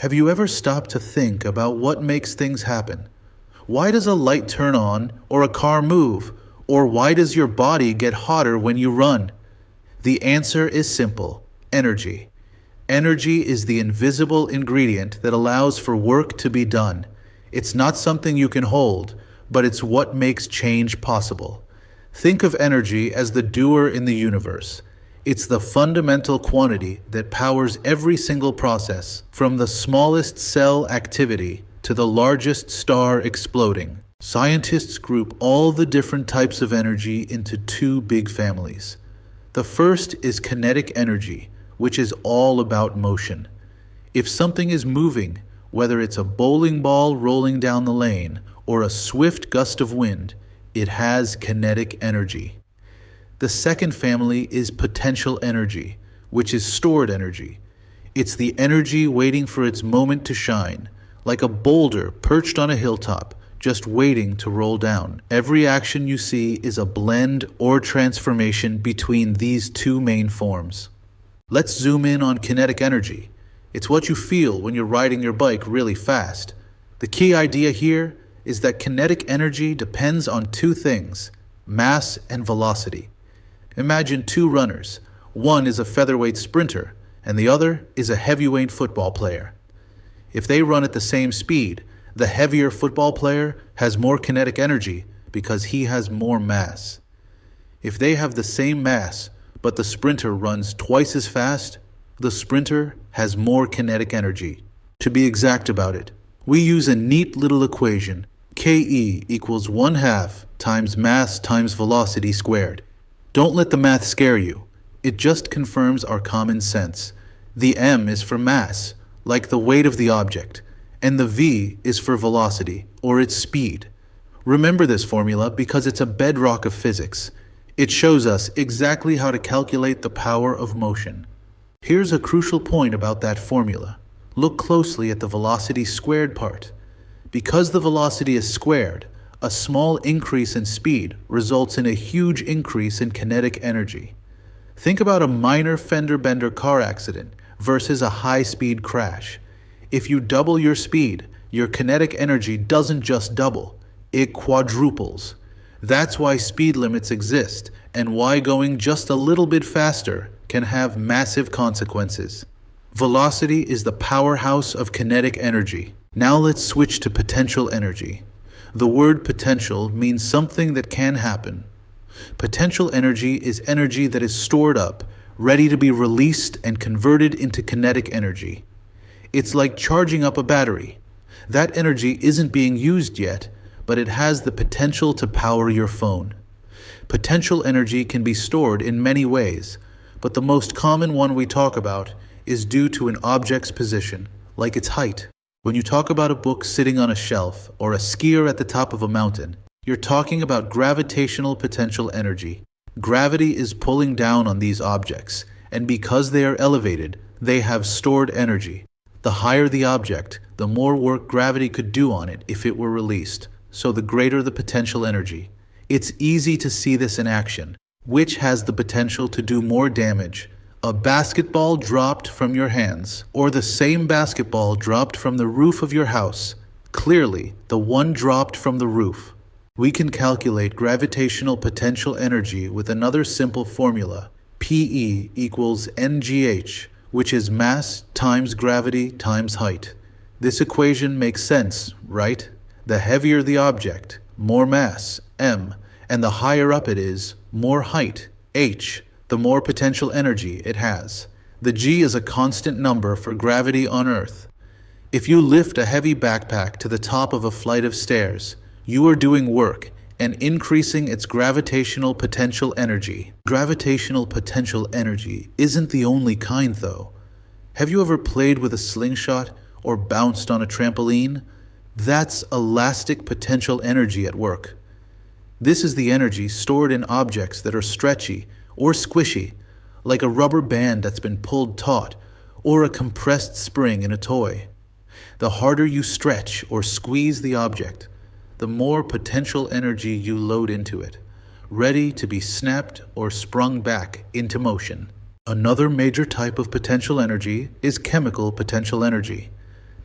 Have you ever stopped to think about what makes things happen? Why does a light turn on or a car move? Or why does your body get hotter when you run? The answer is simple: energy. Energy is the invisible ingredient that allows for work to be done. It's not something you can hold, but it's what makes change possible. Think of energy as the doer in the universe. It's the fundamental quantity that powers every single process, from the smallest cell activity to the largest star exploding. Scientists group all the different types of energy into two big families. The first is kinetic energy, which is all about motion. If something is moving, whether it's a bowling ball rolling down the lane or a swift gust of wind, it has kinetic energy. The second family is potential energy, which is stored energy. It's the energy waiting for its moment to shine, like a boulder perched on a hilltop, just waiting to roll down. Every action you see is a blend or transformation between these two main forms. Let's zoom in on kinetic energy. It's what you feel when you're riding your bike really fast. The key idea here is that kinetic energy depends on two things: mass and velocity. Imagine two runners. One is a featherweight sprinter, and the other is a heavyweight football player. If they run at the same speed, the heavier football player has more kinetic energy because he has more mass. If they have the same mass, but the sprinter runs twice as fast, the sprinter has more kinetic energy. To be exact about it, we use a neat little equation: Ke equals 1/2 times mass times velocity squared. Don't let the math scare you. It just confirms our common sense. The m is for mass, like the weight of the object, and the v is for velocity, or its speed. Remember this formula because it's a bedrock of physics. It shows us exactly how to calculate the power of motion. Here's a crucial point about that formula. Look closely at the velocity squared part. Because the velocity is squared, a small increase in speed results in a huge increase in kinetic energy. Think about a minor fender-bender car accident versus a high-speed crash. If you double your speed, your kinetic energy doesn't just double, it quadruples. That's why speed limits exist, and why going just a little bit faster can have massive consequences. Velocity is the powerhouse of kinetic energy. Now let's switch to potential energy. The word potential means something that can happen. Potential energy is energy that is stored up, ready to be released and converted into kinetic energy. It's like charging up a battery. That energy isn't being used yet, but it has the potential to power your phone. Potential energy can be stored in many ways, but the most common one we talk about is due to an object's position, like its height. When you talk about a book sitting on a shelf or a skier at the top of a mountain, you're talking about gravitational potential energy. Gravity is pulling down on these objects, and because they are elevated, they have stored energy. The higher the object, the more work gravity could do on it if it were released, so the greater the potential energy. It's easy to see this in action. Which has the potential to do more damage? A basketball dropped from your hands, or the same basketball dropped from the roof of your house? Clearly, the one dropped from the roof. We can calculate gravitational potential energy with another simple formula: Pe equals mgh, which is mass times gravity times height. This equation makes sense, right? The heavier the object, more mass, m, and the higher up it is, more height, h, the more potential energy it has. The g is a constant number for gravity on Earth. If you lift a heavy backpack to the top of a flight of stairs, you are doing work and increasing its gravitational potential energy. Gravitational potential energy isn't the only kind, though. Have you ever played with a slingshot or bounced on a trampoline? That's elastic potential energy at work. This is the energy stored in objects that are stretchy or squishy, like a rubber band that's been pulled taut, or a compressed spring in a toy. The harder you stretch or squeeze the object, the more potential energy you load into it, ready to be snapped or sprung back into motion. Another major type of potential energy is chemical potential energy.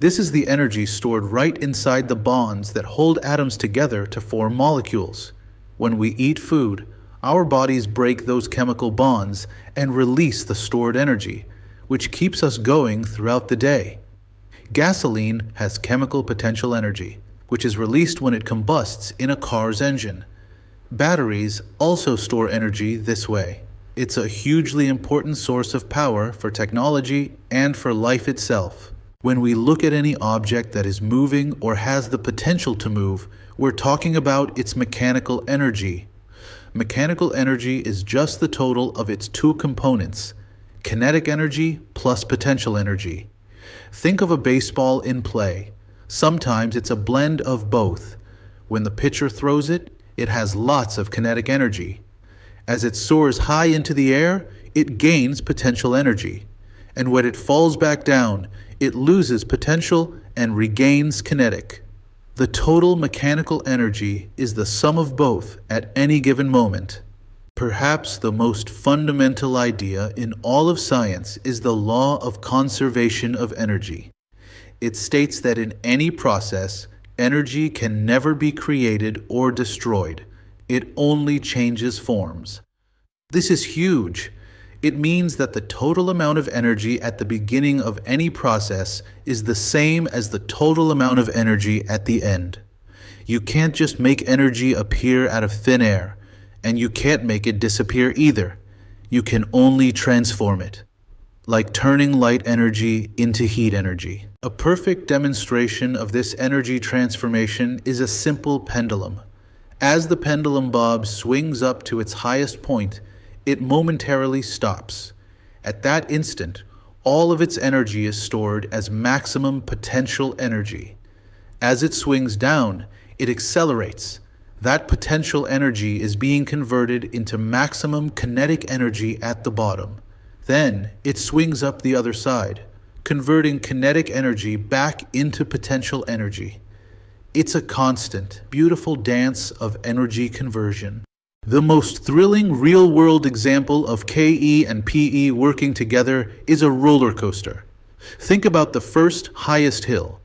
This is the energy stored right inside the bonds that hold atoms together to form molecules. When we eat food, our bodies break those chemical bonds and release the stored energy, which keeps us going throughout the day. Gasoline has chemical potential energy, which is released when it combusts in a car's engine. Batteries also store energy this way. It's a hugely important source of power for technology and for life itself. When we look at any object that is moving or has the potential to move, we're talking about its mechanical energy. Mechanical energy is just the total of its two components, kinetic energy plus potential energy. Think of a baseball in play. Sometimes it's a blend of both. When the pitcher throws it, it has lots of kinetic energy. As it soars high into the air, it gains potential energy. And when it falls back down, it loses potential and regains kinetic. The total mechanical energy is the sum of both at any given moment. Perhaps the most fundamental idea in all of science is the law of conservation of energy. It states that in any process, energy can never be created or destroyed. It only changes forms. This is huge. It means that the total amount of energy at the beginning of any process is the same as the total amount of energy at the end. You can't just make energy appear out of thin air, and you can't make it disappear either. You can only transform it, like turning light energy into heat energy. A perfect demonstration of this energy transformation is a simple pendulum. As the pendulum bob swings up to its highest point, it momentarily stops. At that instant, all of its energy is stored as maximum potential energy. As it swings down, it accelerates. That potential energy is being converted into maximum kinetic energy at the bottom. Then it swings up the other side, converting kinetic energy back into potential energy. It's a constant, beautiful dance of energy conversion. The most thrilling real-world example of KE and PE working together is a roller coaster. Think about the first highest hill.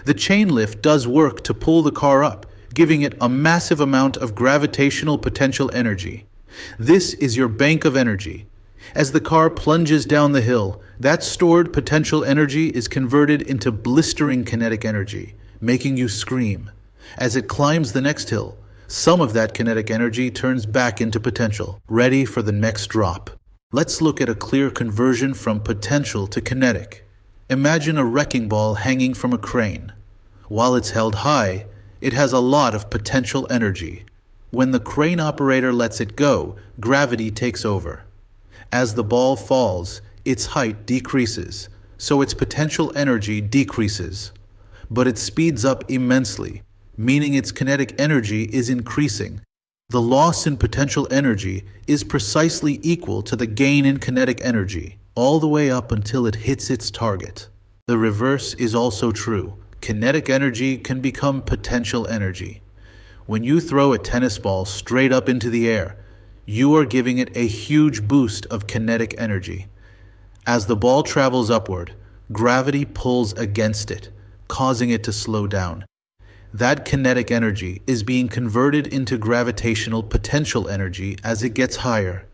The chain lift does work to pull the car up, giving it a massive amount of gravitational potential energy. This is your bank of energy. As the car plunges down the hill, that stored potential energy is converted into blistering kinetic energy, making you scream. As it climbs the next hill, some of that kinetic energy turns back into potential, ready for the next drop. Let's look at a clear conversion from potential to kinetic. Imagine a wrecking ball hanging from a crane. While it's held high, it has a lot of potential energy. When the crane operator lets it go, gravity takes over. As the ball falls, its height decreases, so its potential energy decreases. But it speeds up immensely, meaning its kinetic energy is increasing. The loss in potential energy is precisely equal to the gain in kinetic energy, all the way up until it hits its target. The reverse is also true. Kinetic energy can become potential energy. When you throw a tennis ball straight up into the air, you are giving it a huge boost of kinetic energy. As the ball travels upward, gravity pulls against it, causing it to slow down. That kinetic energy is being converted into gravitational potential energy as it gets higher.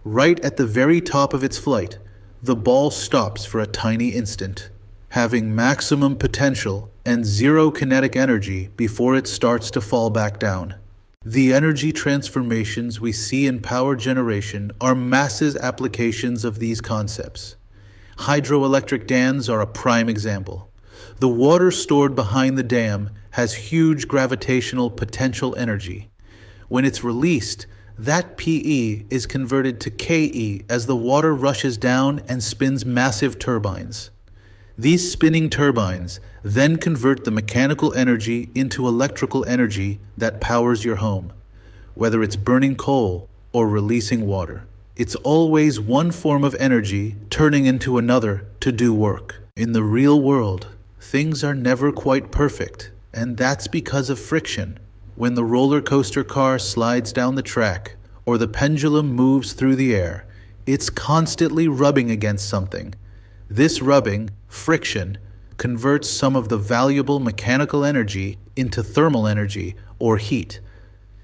Right at the very top of its flight, the ball stops for a tiny instant, having maximum potential and zero kinetic energy before it starts to fall back down. The energy transformations we see in power generation are massive applications of these concepts. Hydroelectric dams are a prime example. The water stored behind the dam has huge gravitational potential energy. When it's released, that PE is converted to KE as the water rushes down and spins massive turbines. These spinning turbines then convert the mechanical energy into electrical energy that powers your home, whether it's burning coal or releasing water. It's always one form of energy turning into another to do work. In the real world, things are never quite perfect, and that's because of friction. When the roller coaster car slides down the track or the pendulum moves through the air, it's constantly rubbing against something. This rubbing, friction, converts some of the valuable mechanical energy into thermal energy or heat.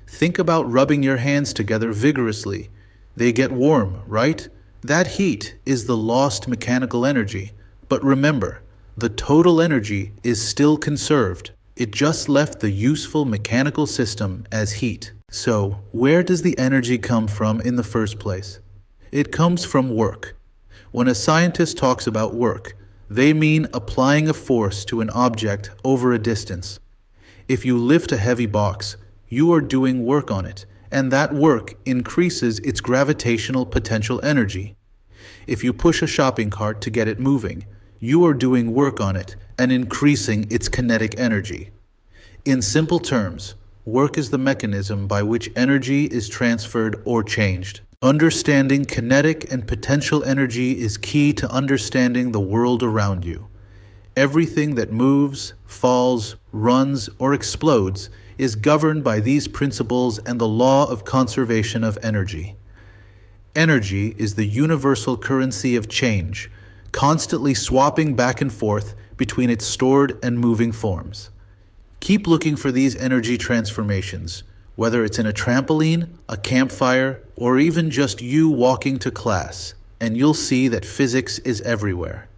Think about rubbing your hands together vigorously. They get warm, right? That heat is the lost mechanical energy. But remember, the total energy is still conserved. It just left the useful mechanical system as heat. So, where does the energy come from in the first place? It comes from work. When a scientist talks about work, they mean applying a force to an object over a distance. If you lift a heavy box, you are doing work on it, and that work increases its gravitational potential energy. If you push a shopping cart to get it moving, you are doing work on it and increasing its kinetic energy. In simple terms, work is the mechanism by which energy is transferred or changed. Understanding kinetic and potential energy is key to understanding the world around you. Everything that moves, falls, runs, or explodes is governed by these principles and the law of conservation of energy. Energy is the universal currency of change, constantly swapping back and forth between its stored and moving forms. Keep looking for these energy transformations, whether it's in a trampoline, a campfire, or even just you walking to class, and you'll see that physics is everywhere.